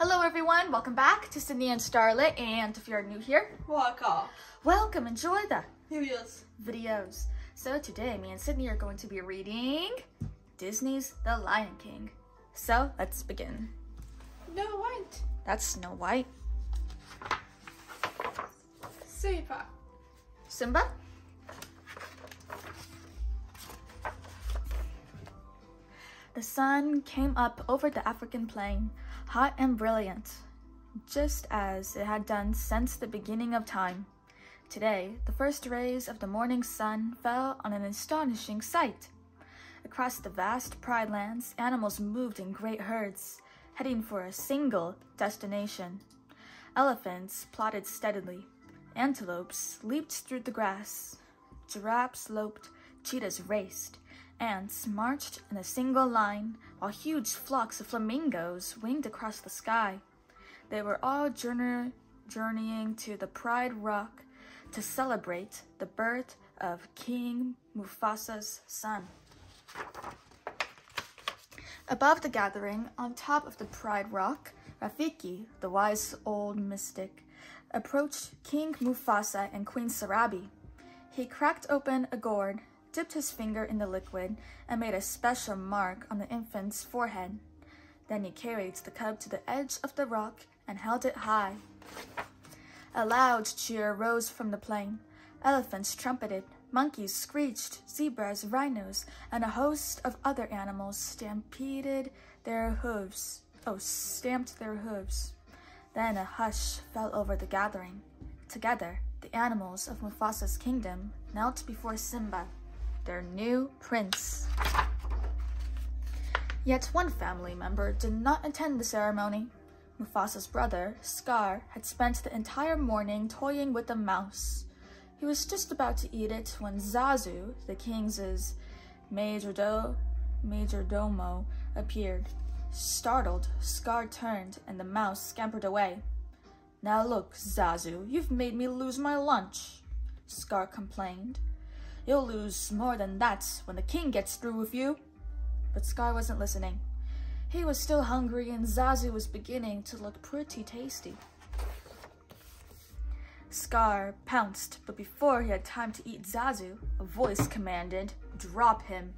Hello everyone, welcome back to Sydney and Starlet, and if you're new here, welcome, enjoy the videos. So today, me and Sydney are going to be reading Disney's The Lion King. So let's begin. No White. That's Snow White. Simba? The sun came up over the African plain, hot and brilliant, just as it had done since the beginning of time. Today, the first rays of the morning sun fell on an astonishing sight. Across the vast Pride Lands, animals moved in great herds, heading for a single destination. Elephants plodded steadily. Antelopes leaped through the grass. Giraffes loped, cheetahs raced. Ants marched in a single line, while huge flocks of flamingos winged across the sky. They were all journeying to the Pride Rock to celebrate the birth of King Mufasa's son. Above the gathering, on top of the Pride Rock, Rafiki, the wise old mystic, approached King Mufasa and Queen Sarabi. He cracked open a gourd, dipped his finger in the liquid, and made a special mark on the infant's forehead. Then he carried the cub to the edge of the rock and held it high. A loud cheer rose from the plain. Elephants trumpeted, monkeys screeched, zebras, rhinos, and a host of other animals stamped their hooves. Then a hush fell over the gathering. Together, the animals of Mufasa's kingdom knelt before Simba, their new prince. Yet one family member did not attend the ceremony. Mufasa's brother, Scar, had spent the entire morning toying with a mouse. He was just about to eat it when Zazu, the king's majordomo, appeared. Startled, Scar turned and the mouse scampered away. "Now look, Zazu, you've made me lose my lunch," Scar complained. "You'll lose more than that when the king gets through with you." But Scar wasn't listening. He was still hungry and Zazu was beginning to look pretty tasty. Scar pounced, but before he had time to eat Zazu, a voice commanded, "Drop him."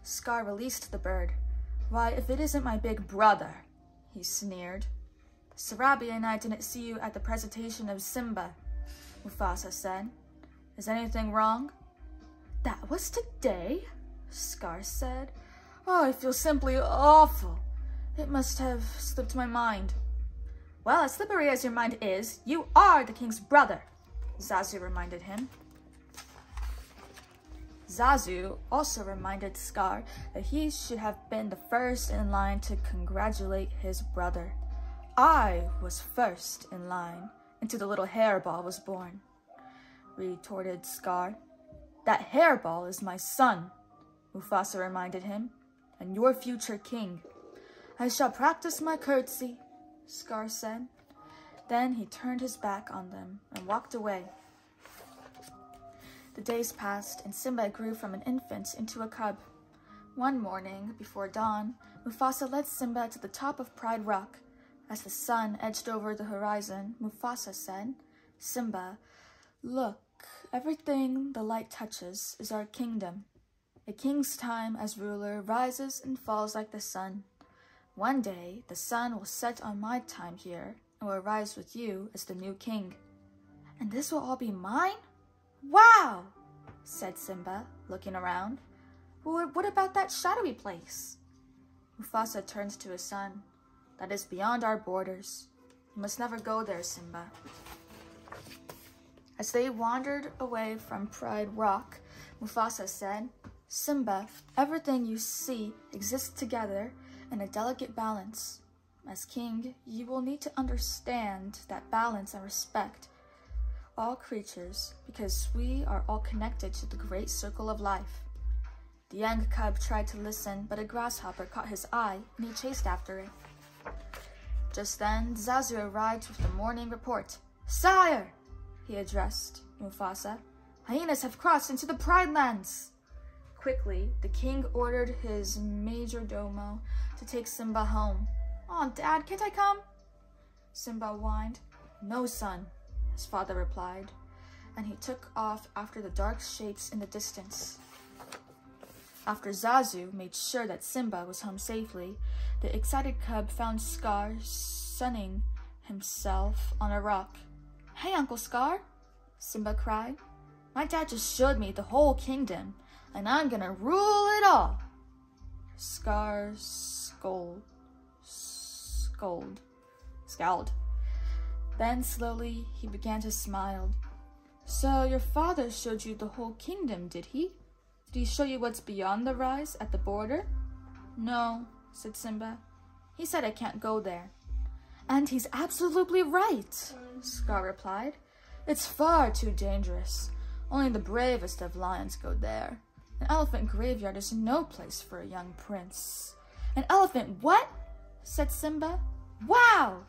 Scar released the bird. "Why, if it isn't my big brother," he sneered. "Sarabi and I didn't see you at the presentation of Simba," Mufasa said. "Is anything wrong?" "That was today," Scar said. "Oh, I feel simply awful. It must have slipped my mind." "Well, as slippery as your mind is, you are the king's brother," Zazu reminded him. Zazu also reminded Scar that he should have been the first in line to congratulate his brother. "I was first in line until the little hairball was born," retorted Scar. "That hairball is my son," Mufasa reminded him, "and your future king." "I shall practice my curtsy," Scar said. Then he turned his back on them and walked away. The days passed, and Simba grew from an infant into a cub. One morning, before dawn, Mufasa led Simba to the top of Pride Rock. As the sun edged over the horizon, Mufasa said, "Simba, look, everything the light touches is our kingdom. A king's time as ruler rises and falls like the sun. One day, the sun will set on my time here and will rise with you as the new king." "And this will all be mine? Wow!" said Simba, looking around. "What about that shadowy place?" Mufasa turned to his son. "That is beyond our borders. You must never go there, Simba." As they wandered away from Pride Rock, Mufasa said, "Simba, everything you see exists together in a delicate balance. As king, you will need to understand that balance and respect all creatures, because we are all connected to the great circle of life." The young cub tried to listen, but a grasshopper caught his eye, and he chased after it. Just then, Zazu arrived with the morning report. "Sire," he addressed Mufasa, "hyenas have crossed into the Pride Lands." Quickly, the king ordered his majordomo to take Simba home. "Aw, Dad, can't I come?" Simba whined. "No, son," his father replied, and he took off after the dark shapes in the distance. After Zazu made sure that Simba was home safely, the excited cub found Scar sunning himself on a rock. "Hey, Uncle Scar," Simba cried. "My dad just showed me the whole kingdom, and I'm gonna rule it all." Scar scowled. Then slowly he began to smile. "So your father showed you the whole kingdom, did he? Did he show you what's beyond the rise at the border?" "No," said Simba. "He said I can't go there." "And he's absolutely right," Scar replied. "It's far too dangerous. Only the bravest of lions go there. An elephant graveyard is no place for a young prince." "An elephant what?" said Simba. "Wow!"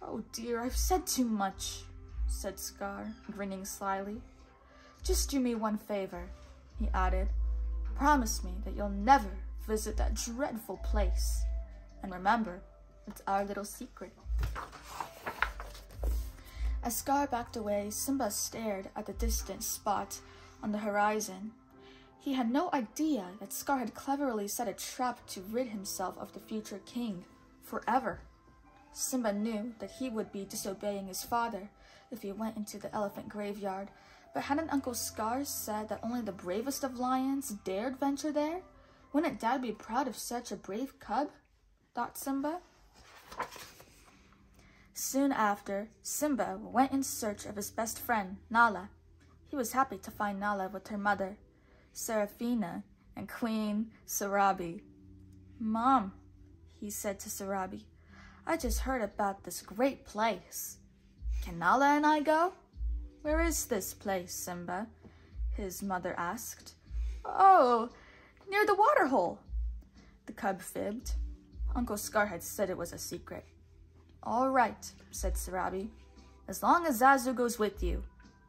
"Oh dear, I've said too much," said Scar, grinning slyly. "Just do me one favor," he added. "Promise me that you'll never visit that dreadful place. And remember, it's our little secret." As Scar backed away, Simba stared at the distant spot on the horizon. He had no idea that Scar had cleverly set a trap to rid himself of the future king forever. Simba knew that he would be disobeying his father if he went into the elephant graveyard, but hadn't Uncle Scar said that only the bravest of lions dared venture there? Wouldn't Dad be proud of such a brave cub? Thought Simba. Soon after, Simba went in search of his best friend, Nala. He was happy to find Nala with her mother, Serafina, and Queen Sarabi. "Mom," he said to Sarabi, "I just heard about this great place. Can Nala and I go?" "Where is this place, Simba?" his mother asked. "Oh, near the waterhole," the cub fibbed. Uncle Scar had said it was a secret. "All right," said Sarabi, "as long as Zazu goes with you."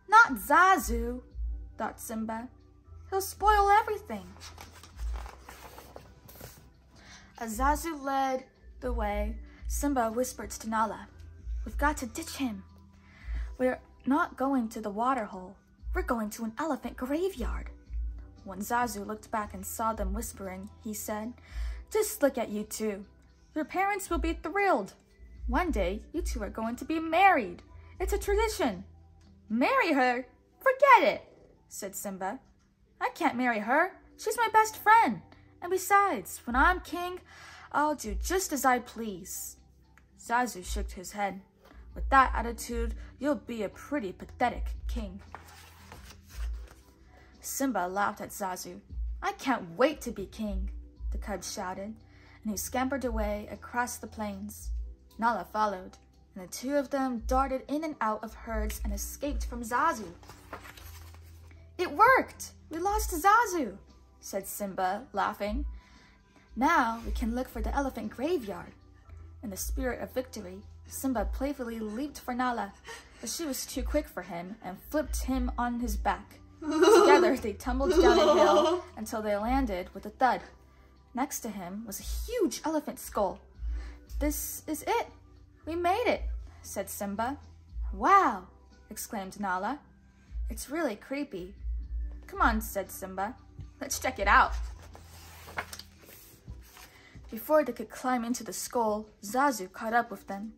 "Not Zazu," thought Simba. "He'll spoil everything." As Zazu led the way, Simba whispered to Nala, "We've got to ditch him. We're not going to the waterhole. We're going to an elephant graveyard." When Zazu looked back and saw them whispering, he said, "Just look at you two. Your parents will be thrilled. One day, you two are going to be married. It's a tradition." "Marry her? Forget it," said Simba. "I can't marry her. She's my best friend. And besides, when I'm king, I'll do just as I please." Zazu shook his head. "With that attitude, you'll be a pretty pathetic king." Simba laughed at Zazu. "I can't wait to be king," the cub shouted, and he scampered away across the plains. Nala followed, and the two of them darted in and out of herds and escaped from Zazu. "It worked! We lost Zazu," said Simba, laughing. "Now we can look for the elephant graveyard." In the spirit of victory, Simba playfully leaped for Nala, but she was too quick for him and flipped him on his back. Together, they tumbled down a hill until they landed with a thud. Next to him was a huge elephant skull. "This is it. We made it," said Simba. "Wow," exclaimed Nala. "It's really creepy." "Come on," said Simba. "Let's check it out." Before they could climb into the skull, Zazu caught up with them.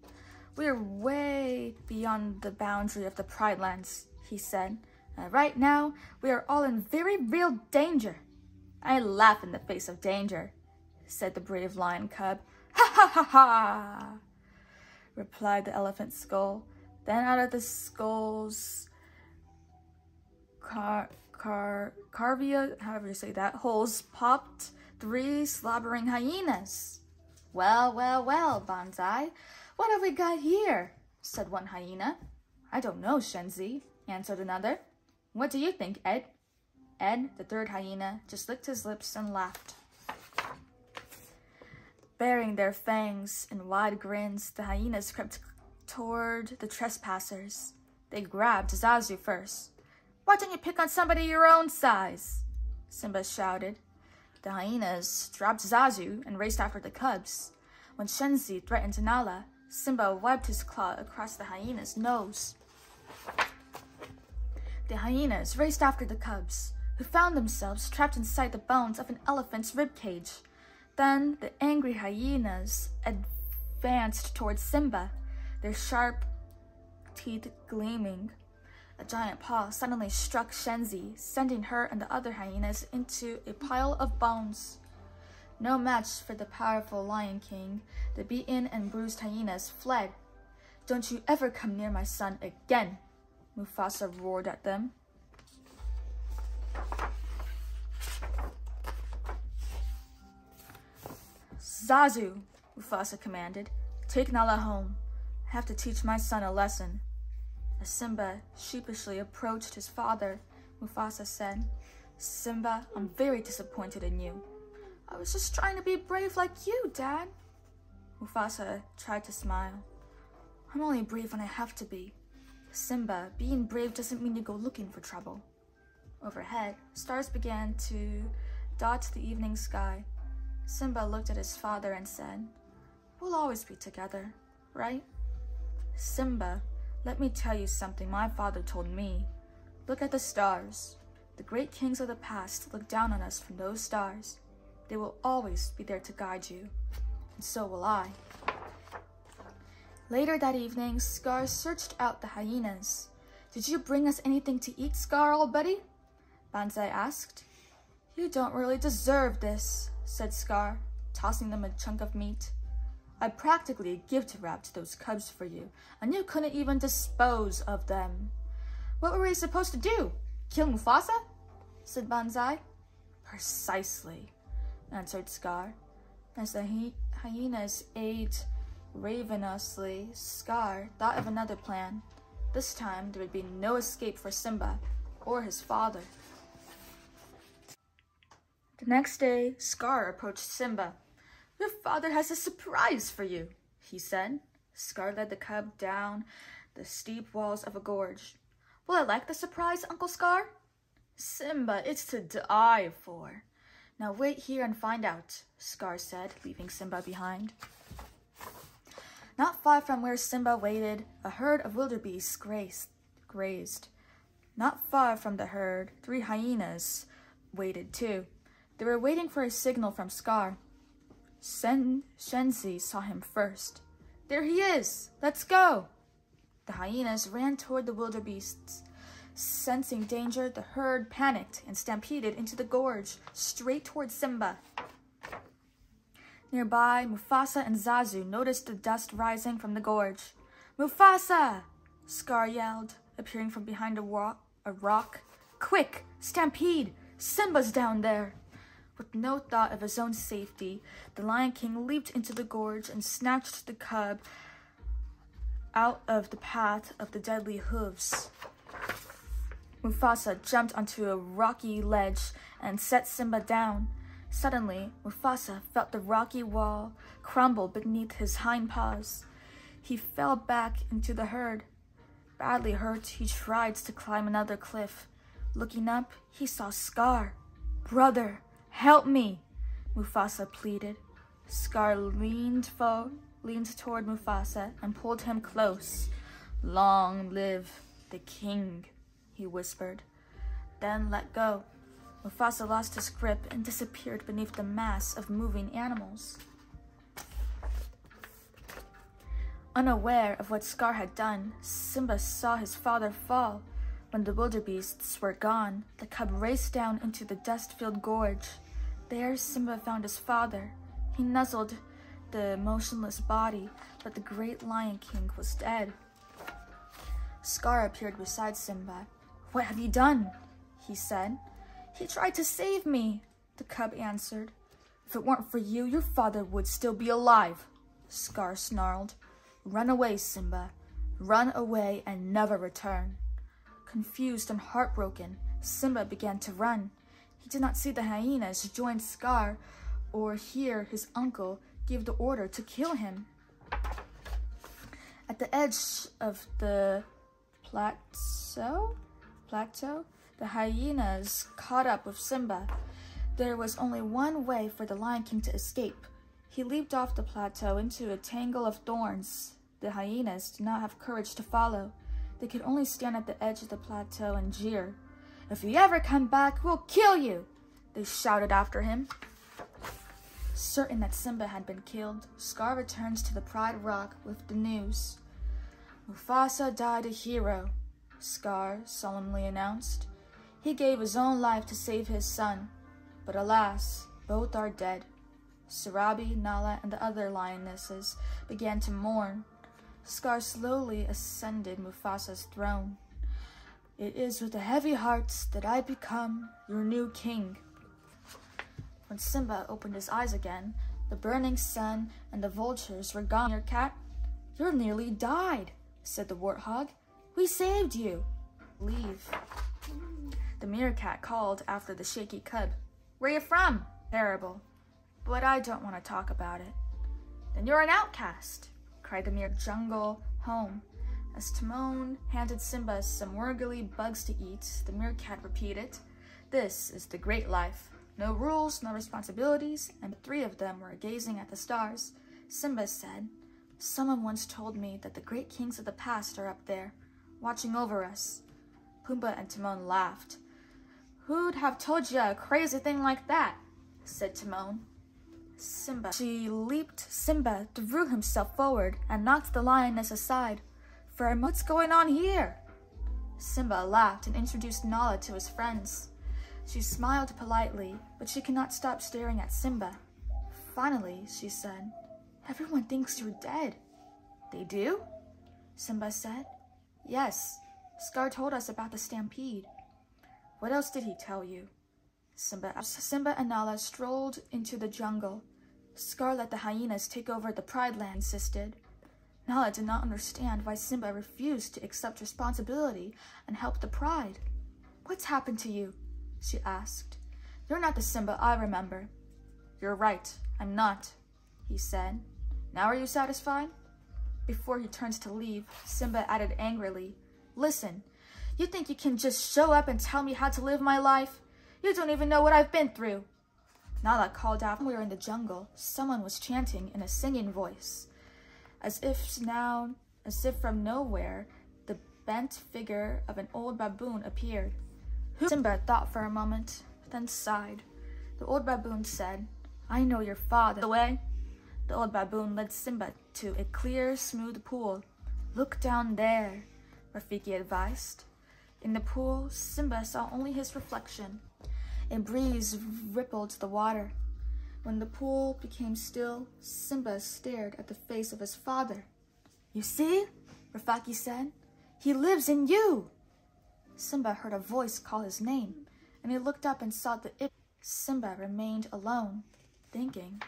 "We're way beyond the boundary of the Pride Lands," he said. "Right now, we are all in very real danger." "I laugh in the face of danger," said the brave lion cub. "Ha ha ha ha!" replied the elephant skull. Then out of the skull's carvia, however you say that, holes popped 3 slobbering hyenas. Well, well, well, Banzai, what have we got here?" said one hyena. "I don't know, Shenzi," answered another. "What do you think, Ed?" Ed, the third hyena, just licked his lips and laughed. Baring their fangs in wide grins, the hyenas crept toward the trespassers. They grabbed Zazu first. "Why don't you pick on somebody your own size?" Simba shouted. The hyenas dropped Zazu and raced after the cubs. When Shenzi threatened Nala, Simba wiped his claw across the hyena's nose. The hyenas raced after the cubs, who found themselves trapped inside the bones of an elephant's ribcage. Then the angry hyenas advanced towards Simba, their sharp teeth gleaming. A giant paw suddenly struck Shenzi, sending her and the other hyenas into a pile of bones. No match for the powerful Lion King, the beaten and bruised hyenas fled. "Don't you ever come near my son again," Mufasa roared at them. "Zazu," Mufasa commanded, "take Nala home. I have to teach my son a lesson." As Simba sheepishly approached his father, Mufasa said, "Simba, I'm very disappointed in you." "I was just trying to be brave like you, Dad." Mufasa tried to smile. "I'm only brave when I have to be. Simba, being brave doesn't mean you go looking for trouble." Overhead, stars began to dot the evening sky. Simba looked at his father and said, "We'll always be together, right?" "Simba, let me tell you something my father told me. Look at the stars. The great kings of the past look down on us from those stars. They will always be there to guide you, and so will I." Later that evening, Scar searched out the hyenas. "Did you bring us anything to eat, Scar, old buddy?" Banzai asked. "You don't really deserve this," said Scar, tossing them a chunk of meat. "I practically gift-wrapped those cubs for you, and you couldn't even dispose of them." "What were we supposed to do? Kill Mufasa?" said Banzai. "Precisely," answered Scar. As the hyenas ate ravenously, Scar thought of another plan. This time, there would be no escape for Simba or his father. The next day, Scar approached Simba. "Your father has a surprise for you," he said. Scar led the cub down the steep walls of a gorge. "Will I like the surprise, Uncle Scar?" "Simba, it's to die for." "Now wait here and find out," Scar said, leaving Simba behind. Not far from where Simba waited, a herd of wildebeests grazed. Not far from the herd, 3 hyenas waited too. They were waiting for a signal from Scar. Shenzi saw him first. "There he is! Let's go!" The hyenas ran toward the wildebeests. Sensing danger, the herd panicked and stampeded into the gorge, straight toward Simba. Nearby, Mufasa and Zazu noticed the dust rising from the gorge. "Mufasa!" Scar yelled, appearing from behind a rock. "Quick! Stampede! Simba's down there!" With no thought of his own safety, the Lion King leaped into the gorge and snatched the cub out of the path of the deadly hooves. Mufasa jumped onto a rocky ledge and set Simba down. Suddenly, Mufasa felt the rocky wall crumble beneath his hind paws. He fell back into the herd. Badly hurt, he tried to climb another cliff. Looking up, he saw Scar. "Brother, help me," Mufasa pleaded. Scar leaned toward Mufasa and pulled him close. "Long live the king," he whispered. Then let go. Mufasa lost his grip and disappeared beneath the mass of moving animals. Unaware of what Scar had done, Simba saw his father fall. When the wildebeests were gone, the cub raced down into the dust-filled gorge. There, Simba found his father. He nuzzled the motionless body, but the great Lion King was dead. Scar appeared beside Simba. "What have you done?" he said. "He tried to save me," the cub answered. "If it weren't for you, your father would still be alive," Scar snarled. "Run away, Simba. Run away and never return." Confused and heartbroken, Simba began to run. He did not see the hyenas join Scar or hear his uncle give the order to kill him. At the edge of the plateau, the hyenas caught up with Simba. There was only one way for the Lion King to escape. He leaped off the plateau into a tangle of thorns. The hyenas did not have courage to follow. They could only stand at the edge of the plateau and jeer. "If you ever come back, we'll kill you!" they shouted after him. Certain that Simba had been killed, Scar returns to the Pride Rock with the news. "Mufasa died a hero," Scar solemnly announced. "He gave his own life to save his son, but alas, both are dead." Sarabi, Nala, and the other lionesses began to mourn. Scar slowly ascended Mufasa's throne. "It is with a heavy heart that I become your new king." When Simba opened his eyes again, the burning sun and the vultures were gone. "Meerkat, you nearly died," said the warthog. "We saved you." "Leave." The meerkat called after the shaky cub. "Where you from?" "Terrible, but I don't want to talk about it." "Then you're an outcast," cried the jungle home. As Timon handed Simba some wurgly bugs to eat, the meerkat repeated, "This is the great life. No rules, no responsibilities," and the three of them were gazing at the stars. Simba said, "Someone once told me that the great kings of the past are up there, watching over us." Pumbaa and Timon laughed. "Who'd have told you a crazy thing like that?" said Timon. Simba threw himself forward and knocked the lioness aside. "What's going on here?" Simba laughed and introduced Nala to his friends. She smiled politely, but she could not stop staring at Simba. Finally, she said, "Everyone thinks you're dead." "They do?" Simba said. "Yes, Scar told us about the stampede." "What else did he tell you?" Simba and Nala strolled into the jungle. Scar let the hyenas take over the Pride Land, insisted. Nala did not understand why Simba refused to accept responsibility and help the Pride. "What's happened to you?" she asked. "You're not the Simba I remember." "You're right, I'm not," he said. "Now are you satisfied?" Before he turned to leave, Simba added angrily, "Listen, you think you can just show up and tell me how to live my life? You don't even know what I've been through." Nala called out. We were in the jungle. Someone was chanting in a singing voice. As if from nowhere, the bent figure of an old baboon appeared. Simba thought for a moment, then sighed. The old baboon said, "I know your father." The way. The old baboon led Simba to a clear, smooth pool. "Look down there," Rafiki advised. In the pool, Simba saw only his reflection. A breeze rippled the water. When the pool became still, Simba stared at the face of his father. "You see?" Rafiki said. "He lives in you." Simba heard a voice call his name, and he looked up and saw Simba remained alone, thinking.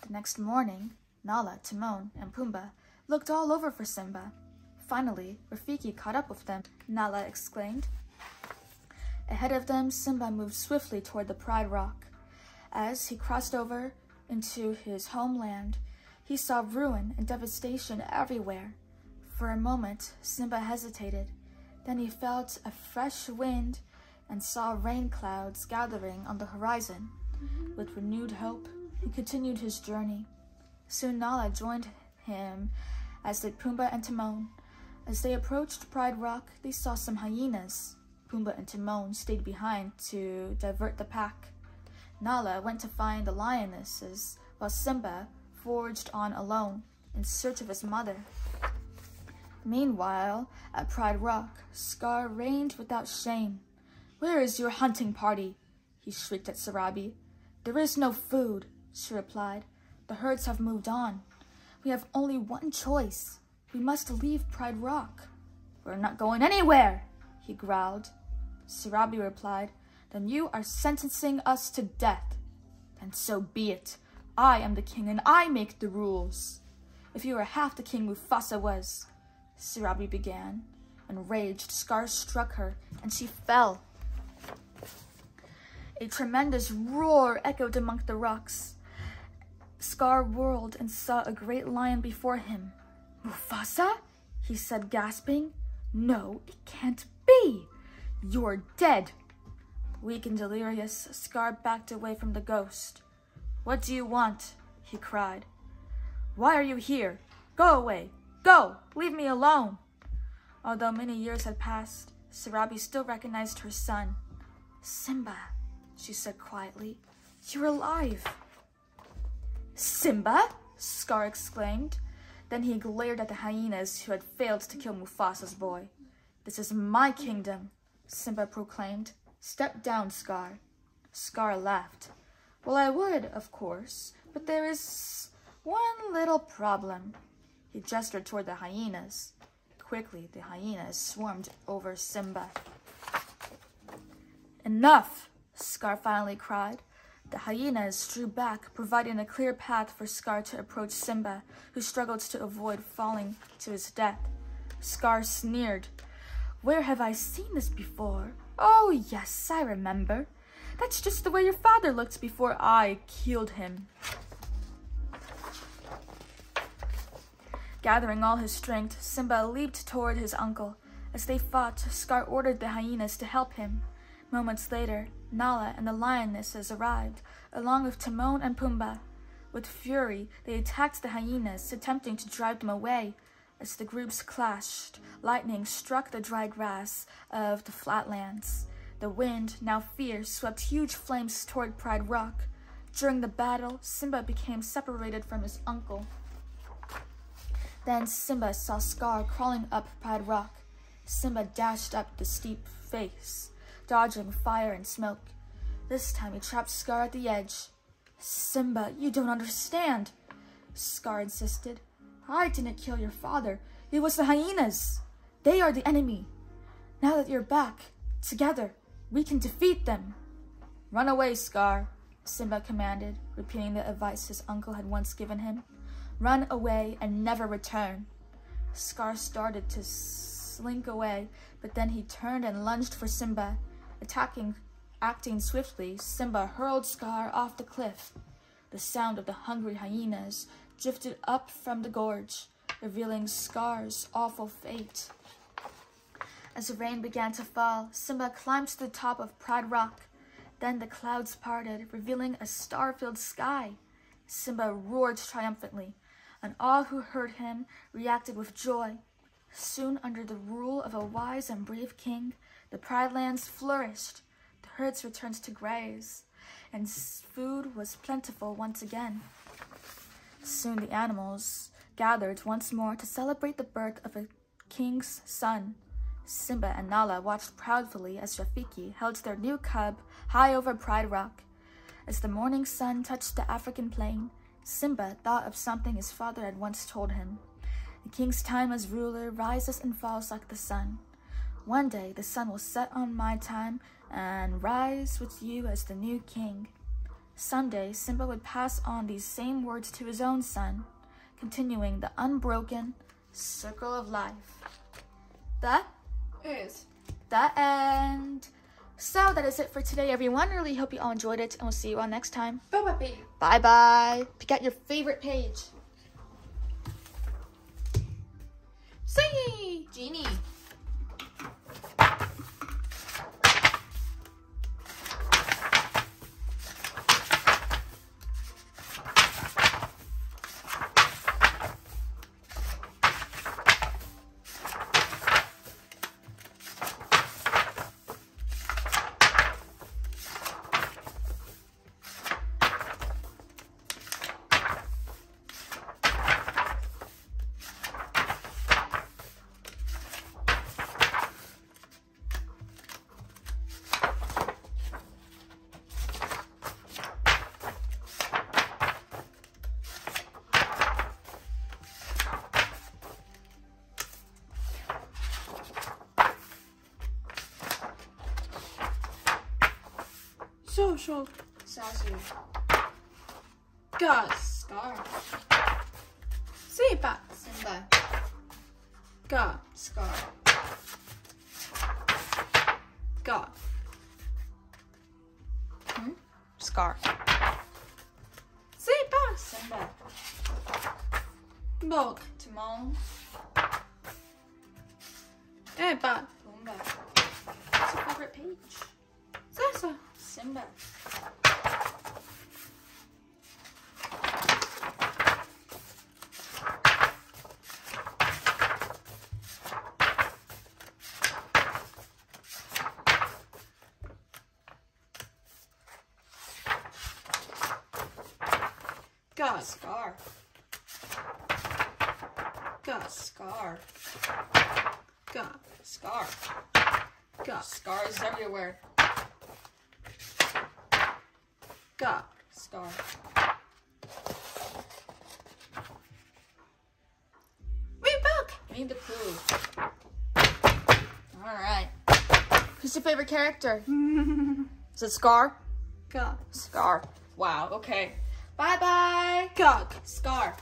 The next morning, Nala, Timon, and Pumbaa looked all over for Simba. Finally, Rafiki caught up with them. Nala exclaimed. Ahead of them, Simba moved swiftly toward the Pride Rock. As he crossed over into his homeland, he saw ruin and devastation everywhere. For a moment, Simba hesitated. Then he felt a fresh wind and saw rain clouds gathering on the horizon. With renewed hope, he continued his journey. Soon Nala joined him, as did Pumbaa and Timon. As they approached Pride Rock, they saw some hyenas. Pumbaa and Timon stayed behind to divert the pack. Nala went to find the lionesses, while Simba forged on alone, in search of his mother. Meanwhile, at Pride Rock, Scar reigned without shame. "Where is your hunting party?" he shrieked at Sarabi. "There is no food," she replied. "The herds have moved on. We have only one choice. We must leave Pride Rock." "We're not going anywhere," he growled. Sarabi replied, "Then you are sentencing us to death." "Then so be it. I am the king and I make the rules." "If you were half the king Mufasa was," Sarabi began. Enraged, Scar struck her, and she fell. A tremendous roar echoed among the rocks. Scar whirled and saw a great lion before him. "Mufasa?" he said, gasping. "No, it can't be. You're dead." Weak and delirious, Scar backed away from the ghost. "What do you want?" he cried. "Why are you here? Go away. Go! Leave me alone! Although many years had passed, Sarabi still recognized her son. Simba, she said quietly, you're alive. Simba? Scar exclaimed. Then he glared at the hyenas who had failed to kill Mufasa's boy. This is my kingdom, Simba proclaimed. Step down, Scar. Scar laughed. Well, I would, of course, but there is one little problem. He gestured toward the hyenas. Quickly, the hyenas swarmed over Simba. Enough, Scar finally cried. The hyenas drew back, providing a clear path for Scar to approach Simba, who struggled to avoid falling to his death. Scar sneered. Where have I seen this before? Oh, yes, I remember. That's just the way your father looked before I killed him. Gathering all his strength, Simba leaped toward his uncle. As they fought, Scar ordered the hyenas to help him. Moments later, Nala and the lionesses arrived, along with Timon and Pumbaa. With fury, they attacked the hyenas, attempting to drive them away. As the groups clashed, lightning struck the dry grass of the flatlands. The wind, now fierce, swept huge flames toward Pride Rock. During the battle, Simba became separated from his uncle. Then Simba saw Scar crawling up Pride Rock. Simba dashed up the steep face, dodging fire and smoke. This time he trapped Scar at the edge. Simba, you don't understand, Scar insisted. I didn't kill your father. It was the hyenas. They are the enemy. Now that you're back, together, we can defeat them. Run away, Scar, Simba commanded, repeating the advice his uncle had once given him. Run away and never return. Scar started to slink away, but then he turned and lunged for Simba. Acting swiftly, Simba hurled Scar off the cliff. The sound of the hungry hyenas drifted up from the gorge, revealing Scar's awful fate. As the rain began to fall, Simba climbed to the top of Pride Rock. Then the clouds parted, revealing a star-filled sky. Simba roared triumphantly, and all who heard him reacted with joy. Soon, under the rule of a wise and brave king, the Pride Lands flourished. The herds returned to graze, and food was plentiful once again. Soon the animals gathered once more to celebrate the birth of a king's son. Simba and Nala watched proudly as Rafiki held their new cub high over Pride Rock. As the morning sun touched the African plain, Simba thought of something his father had once told him. The king's time as ruler rises and falls like the sun. One day the sun will set on my time and rise with you as the new king. Someday Simba would pass on these same words to his own son, continuing the unbroken circle of life. That is the end. So that is it for today, everyone. Really hope you all enjoyed it, and we'll see you all next time. Bye-bye. Bye-bye. Pick out your favorite page. See! Genie. Social. Sasu. Gus. Scar. Simba. Simba. Ga. Scar. Ga. Scar. Simba. Simba. Bog. Timon. Eba. Pumbaa. What's your favorite page? Sasa. Simba. Got. Scar. Got. Scar. Got. Scar. Got. Scars everywhere. Got. Scar. Reebok. Winnie the Pooh. All right. Who's your favorite character? Is it Scar? Got. Scar. Wow. Okay. Bye bye. Got. Scar.